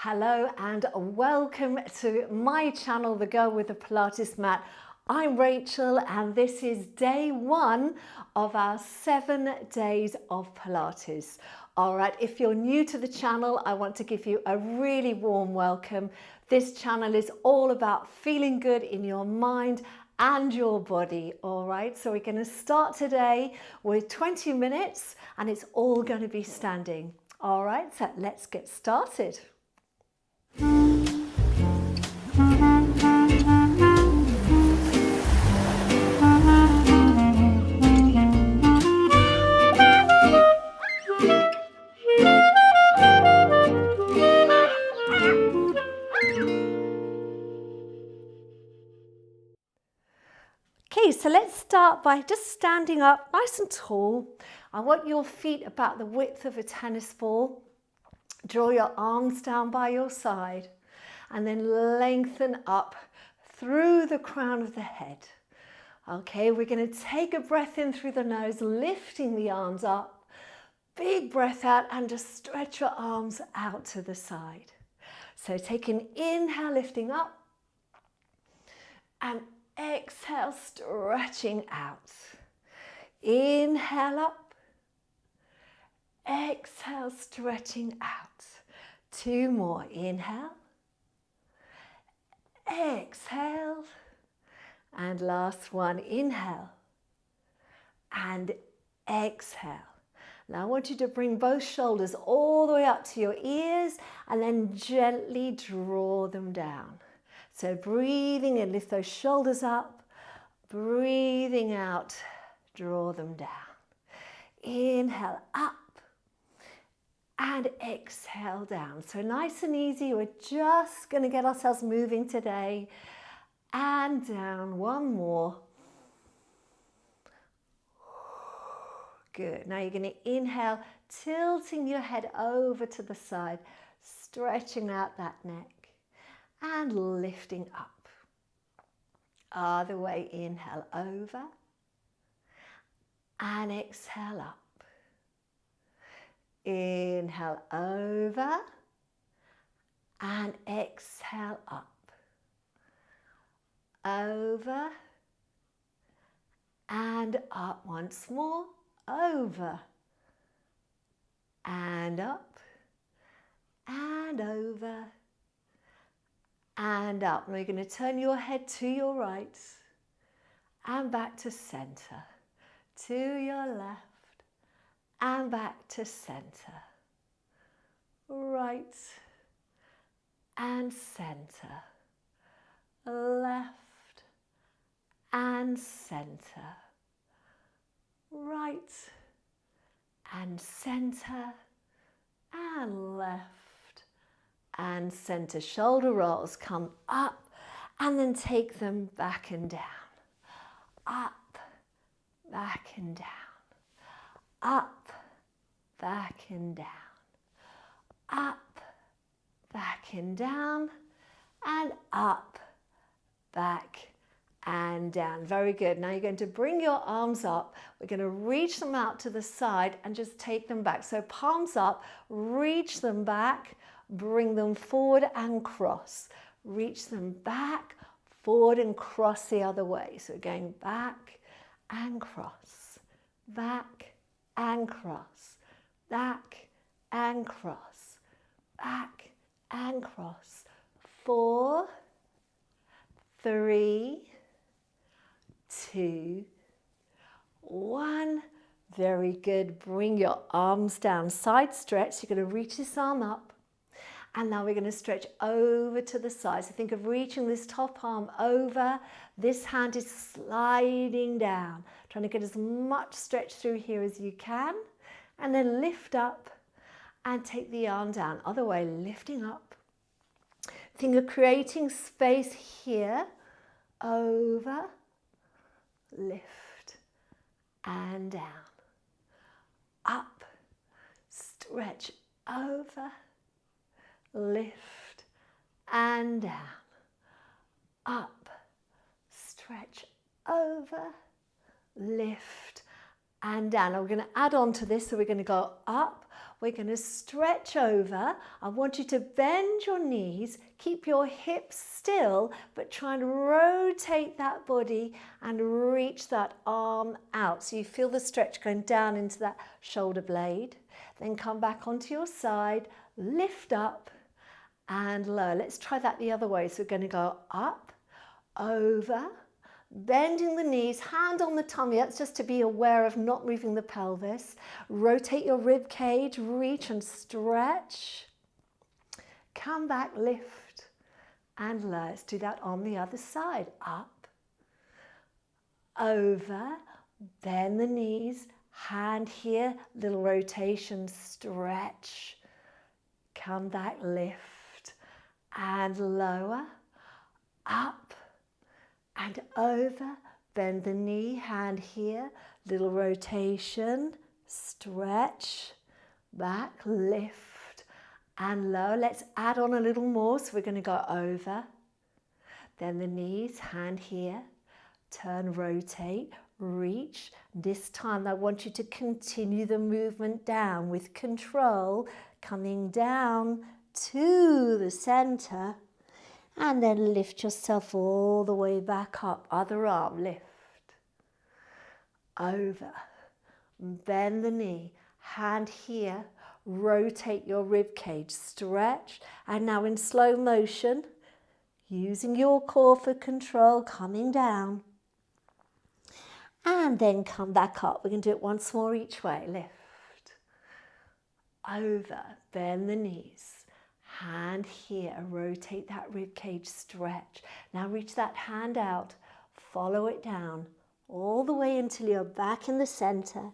Hello and welcome to my channel, The Girl with the Pilates Mat. I'm Rachel and this is day one of our 7 days of Pilates. All right, if you're new to the channel, I want to give you a really warm welcome. This channel is all about feeling good in your mind and your body. All right, so we're going to start today with 20 minutes and it's all going to be standing. All right, so let's get started. Okay, so let's start by just standing up nice and tall. I want your feet about the width of a tennis ball. Draw your arms down by your side and then lengthen up through the crown of the head. Okay, we're going to take a breath in through the nose, lifting the arms up. Big breath out and just stretch your arms out to the side. So take an inhale, lifting up, and exhale, stretching out. Inhale up, exhale, stretching out. 2 more, inhale, exhale, and last one, inhale, and exhale. Now I want you to bring both shoulders all the way up to your ears and then gently draw them down. So breathing in, lift those shoulders up, breathing out, draw them down. Inhale up and exhale down. So nice and easy, we're just going to get ourselves moving today. And down, one more. Good. Now you're going to inhale, tilting your head over to the side, stretching out that neck and lifting up. Other way, inhale over and exhale up. Inhale over and exhale up. Over and up once more. Over and up and over and up. Now you're going to turn your head to your right and back to center, to your left and back to center, right and center, left and center, right and center, and left and center. Shoulder rolls, come up and then take them back and down. Up, back and down. Up, back and down. Up, back and down. And up, back and down. Very good. Now you're going to bring your arms up. We're going to reach them out to the side and just take them back. So palms up, reach them back, bring them forward and cross. Reach them back, forward and cross the other way. So going back and cross, back and cross, back and cross, back and cross. 4, 3, 2, 1. Very good. Bring your arms down. Side stretch. You're going to reach this arm up. And now we're going to stretch over to the side. So think of reaching this top arm over. This hand is sliding down. Trying to get as much stretch through here as you can. And then lift up and take the arm down. Other way, lifting up. Think of creating space here. Over. Lift and down. Up. Stretch over. Lift and down, up, stretch over, lift and down. Now we're going to add on to this, so we're going to go up, we're going to stretch over. I want you to bend your knees, keep your hips still, but try and rotate that body and reach that arm out. So you feel the stretch going down into that shoulder blade. Then come back onto your side, lift up and lower. Let's try that the other way. So we're going to go up, over, bending the knees, hand on the tummy. That's just to be aware of not moving the pelvis. Rotate your rib cage, reach and stretch. Come back, lift and lower. Let's do that on the other side. Up, over, bend the knees, hand here, little rotation, stretch. Come back, lift and lower, up and over, bend the knee, hand here, little rotation, stretch, back, lift and lower. Let's add on a little more, so we're going to go over, then the knees, hand here, turn, rotate, reach. This time I want you to continue the movement down with control, coming down to the center. And then lift yourself all the way back up. Other arm, lift. Over. Bend the knee. Hand here. Rotate your rib cage. Stretch. And now in slow motion, using your core for control, coming down. And then come back up. We're going to do it once more each way. Lift. Over. Bend the knees. Hand here, rotate that rib cage, stretch. Now reach that hand out, follow it down all the way until you're back in the center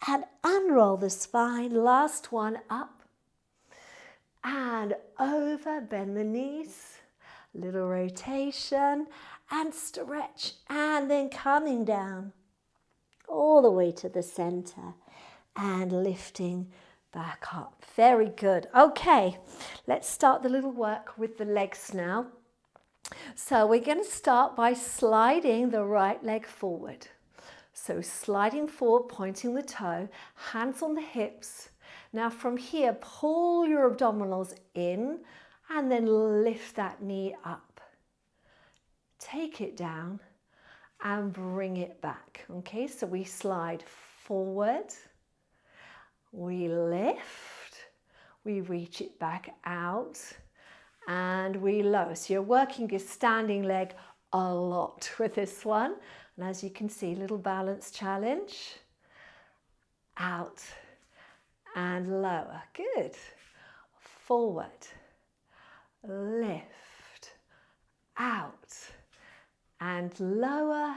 and unroll the spine. Last one, up and over, bend the knees, little rotation and stretch, and then coming down all the way to the center and lifting back up. Very good. Okay, let's start the little work with the legs now. So we're going to start by sliding the right leg forward. So sliding forward, pointing the toe, hands on the hips. Now from here, pull your abdominals in and then lift that knee up. Take it down and bring it back. Okay, so we slide forward. We lift, we reach it back out, and we lower. So you're working your standing leg a lot with this one. And as you can see, little balance challenge. Out and lower. Good. Forward, lift, out, and lower,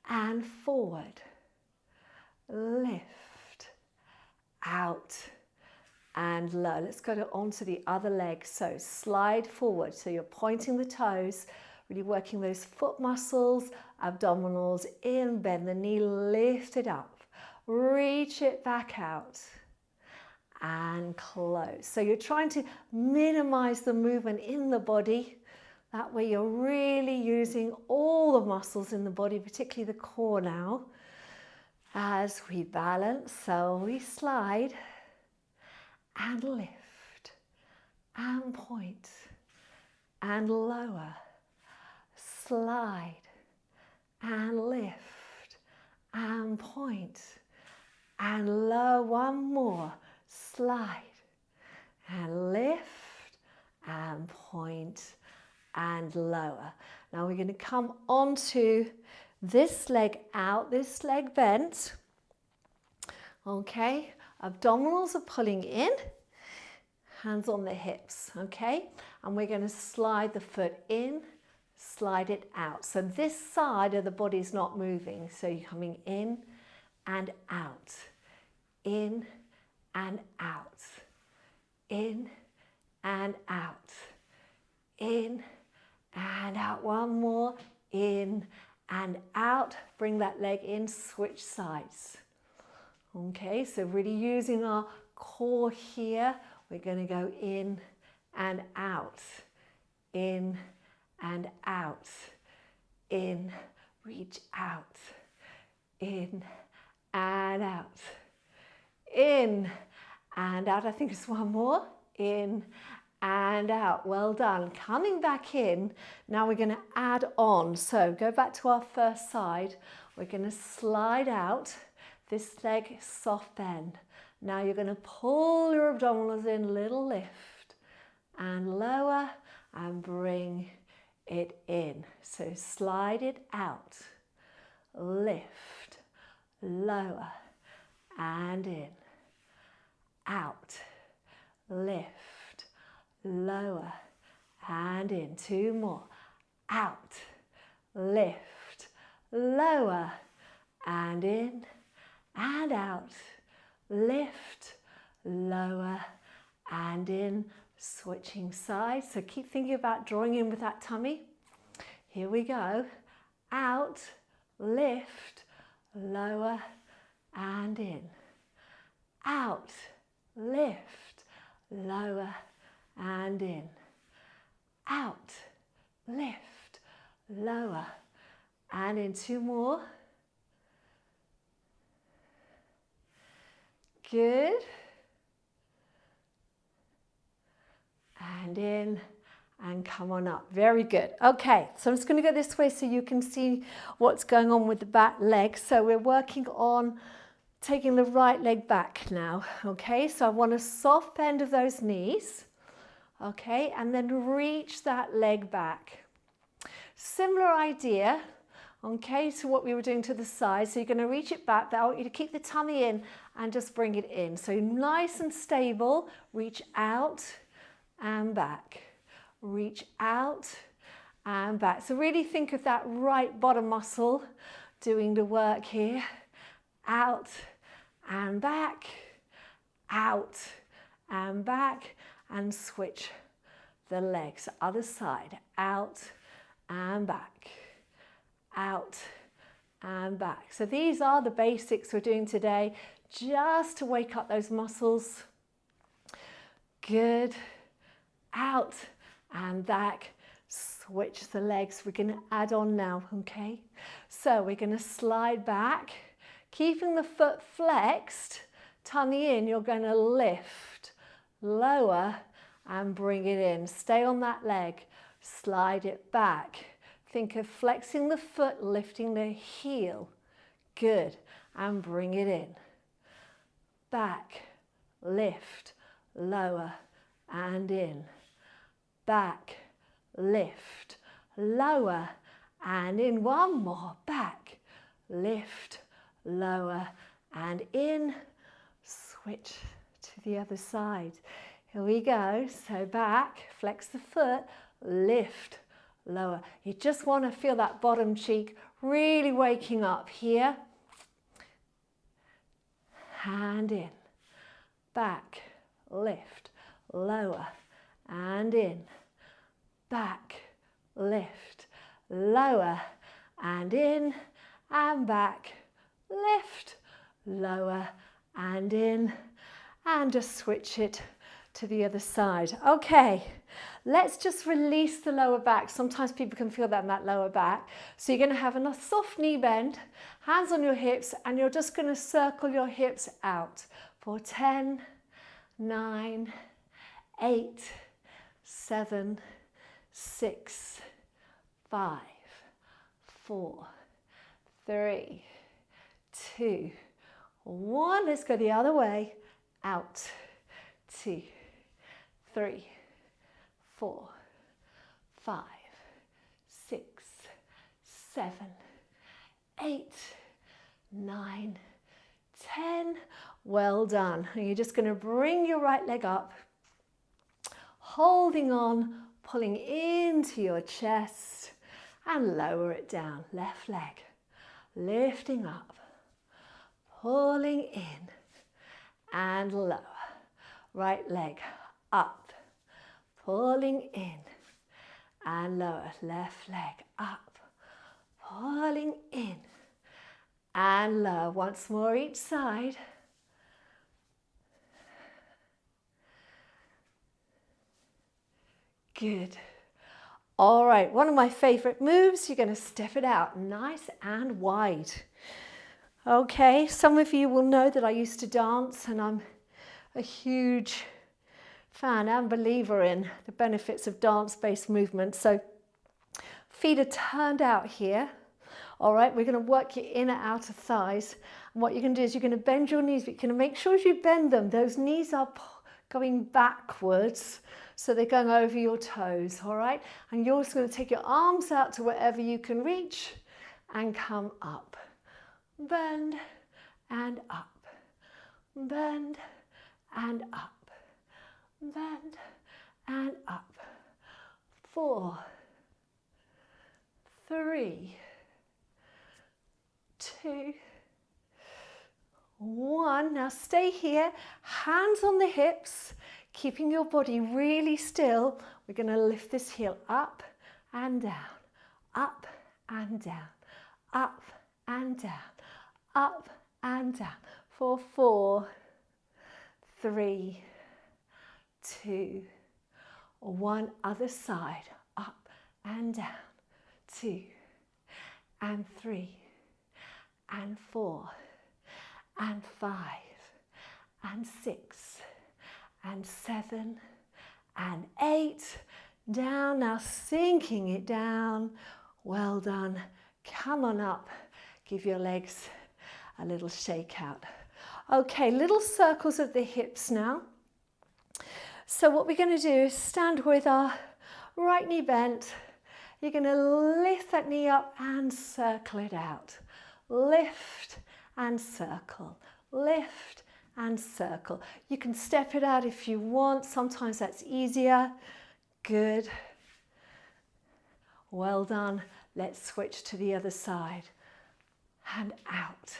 and forward, lift, out and low. Let's go onto the other leg. So slide forward. So you're pointing the toes, really working those foot muscles, abdominals in, bend the knee, lift it up, reach it back out and close. So you're trying to minimize the movement in the body. That way you're really using all the muscles in the body, particularly the core now. As we balance, so we slide and lift and point and lower, slide and lift and point and lower. One more, slide and lift and point and lower. Now we're going to come onto this leg out, this leg bent. Okay, abdominals are pulling in, hands on the hips, okay? And we're going to slide the foot in, slide it out. So this side of the body is not moving. So you're coming in and out, in and out, in and out, in and out. One more, in and out. Bring that leg in, switch sides. Okay, so really using our core here. We're going to go in and out, in and out, in, reach out, in and out, in and out. I think it's one more. In and out. Well done. Coming back in. Now we're going to add on. So go back to our first side. We're going to slide out. This leg, soft bend. Now you're going to pull your abdominals in, little lift, and lower, and bring it in. So slide it out, lift, lower, and in, out, lift, lower, and in. Two more, out, lift, lower, and in, and out, lift, lower, and in. Switching sides. So keep thinking about drawing in with that tummy. Here we go. Out, lift, lower, and in. Out, lift, lower, and in. Out, lift, lower, and in. Two more. Good. And in, and come on up. Very good. Okay, so I'm just going to go this way so you can see what's going on with the back leg. So we're working on taking the right leg back now. Okay, so I want a soft bend of those knees. Okay, and then reach that leg back. Similar idea, okay, to what we were doing to the side. So you're going to reach it back, but I want you to keep the tummy in and just bring it in. So nice and stable, reach out and back, reach out and back. So really think of that right bottom muscle doing the work here. Out and back, out and back, and switch the legs. Other side, out and back, out and back. So these are the basics we're doing today, just to wake up those muscles. Good. Out and back, switch the legs. We're going to add on now, okay? So we're going to slide back, keeping the foot flexed, tummy in. You're going to lift, lower, and bring it in. Stay on that leg, slide it back. Think of flexing the foot, lifting the heel. Good, and bring it in. Back, lift, lower, and in. Back, lift, lower, and in. One more. Back, lift, lower, and in. Switch to the other side. Here we go. So back, flex the foot, lift, lower. You just want to feel that bottom cheek really waking up here. Hand in. Back, lift, lower, and in. Back, lift, lower, and in, and back, lift, lower, and in, and just switch it to the other side. Okay, let's just release the lower back. Sometimes people can feel that in that lower back. So you're going to have a soft knee bend, hands on your hips, and you're just going to circle your hips out for 10, 9, 8, 7, 6, 5, 4, 3, 2, 1. Let's go the other way. Out. 2, 3, 4, 5, 6, 7, 8, 9, 10. Well done. And you're just going to bring your right leg up, holding on, pulling into your chest, and lower it down. Left leg, lifting up, pulling in, and lower. Right leg up, pulling in, and lower. Left leg up, pulling in, and lower. Once more each side. Good. All right, one of my favorite moves, you're going to step it out nice and wide. Okay, some of you will know that I used to dance, and I'm a huge fan and believer in the benefits of dance-based movement. So feet are turned out here. All right, we're going to work your inner outer thighs. And what you're going to do is you're going to bend your knees, but you're going to make sure as you bend them, those knees are going backwards, so they're going over your toes, all right? And you're just going to take your arms out to wherever you can reach and come up. Bend and up. Bend and up. Bend and up. 4, 3, 2, 1. Now stay here, hands on the hips, keeping your body really still. We're going to lift this heel up and down, up and down, up and down, up and down. For 4, 3, 2, 1. Other side, up and down. 2 and 3 and 4 and 5 and 6 and 7 and 8. Down, now sinking it down. Well done. Come on up. Give your legs a little shake out. Okay, little circles of the hips now. So what we're going to do is stand with our right knee bent. You're going to lift that knee up and circle it out. Lift and circle, lift and circle. You can step it out if you want. Sometimes that's easier. Good. Well done. Let's switch to the other side. And out.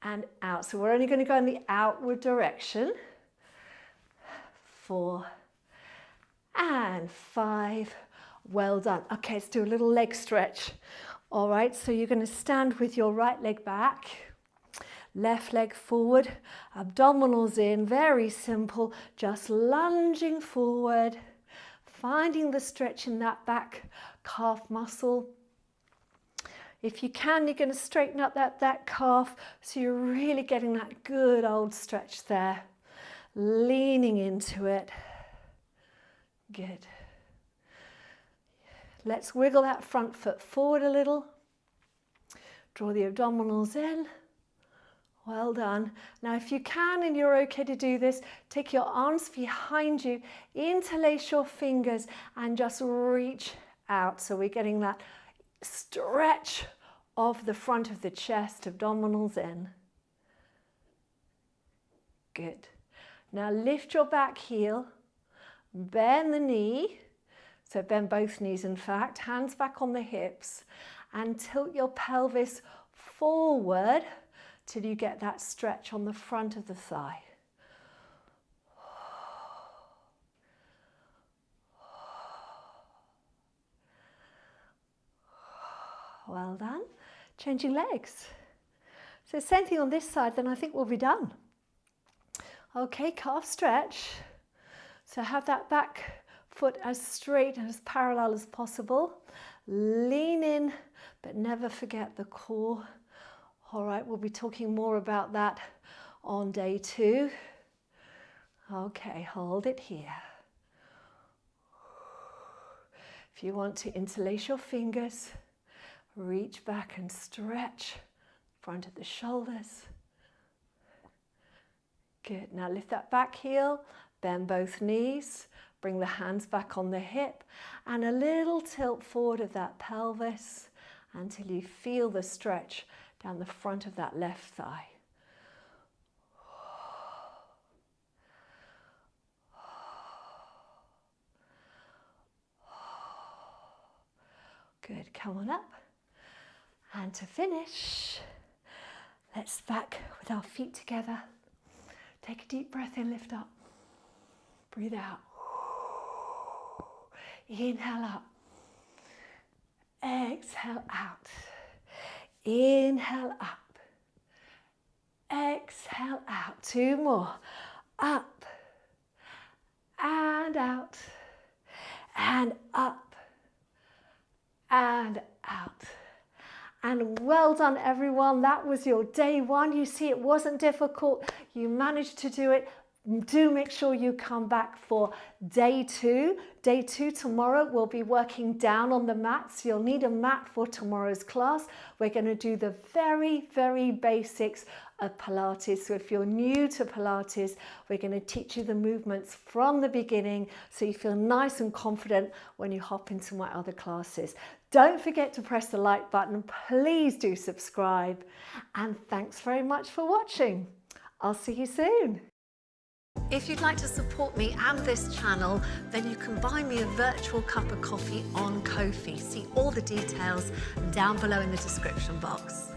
And out. So we're only going to go in the outward direction. 4 and 5. Well done. Okay, let's do a little leg stretch. All right, so you're going to stand with your right leg back, left leg forward, abdominals in, very simple, just lunging forward, finding the stretch in that back calf muscle. If you can, you're going to straighten up that calf, so you're really getting that good old stretch there, leaning into it. Good. Let's wiggle that front foot forward a little. Draw the abdominals in. Well done. Now if you can and you're okay to do this, take your arms behind you, interlace your fingers and just reach out. So we're getting that stretch of the front of the chest, abdominals in. Good. Now lift your back heel, bend the knee. So bend both knees, in fact, hands back on the hips and tilt your pelvis forward till you get that stretch on the front of the thigh. Well done. Changing legs. So same thing on this side, then I think we'll be done. Okay, calf stretch. So have that back foot as straight and as parallel as possible. Lean in, but never forget the core. All right, we'll be talking more about that on day 2. Okay, hold it here. If you want to interlace your fingers, reach back and stretch front of the shoulders. Good, now lift that back heel, bend both knees. Bring the hands back on the hip and a little tilt forward of that pelvis until you feel the stretch down the front of that left thigh. Good, come on up. And to finish, let's back with our feet together. Take a deep breath in, lift up. Breathe out. Inhale up, exhale out, inhale up, exhale out. 2 more, up and out, and up and out, And well done, everyone. That was your day one. You see, it wasn't difficult. You managed to do it. Do make sure you come back for day two. Day two tomorrow, we'll be working down on the mats. You'll need a mat for tomorrow's class. We're going to do the very, very basics of Pilates. So if you're new to Pilates, we're going to teach you the movements from the beginning so you feel nice and confident when you hop into my other classes. Don't forget to press the like button. Please do subscribe. And thanks very much for watching. I'll see you soon. If you'd like to support me and this channel, then you can buy me a virtual cup of coffee on Ko-fi. See all the details down below in the description box.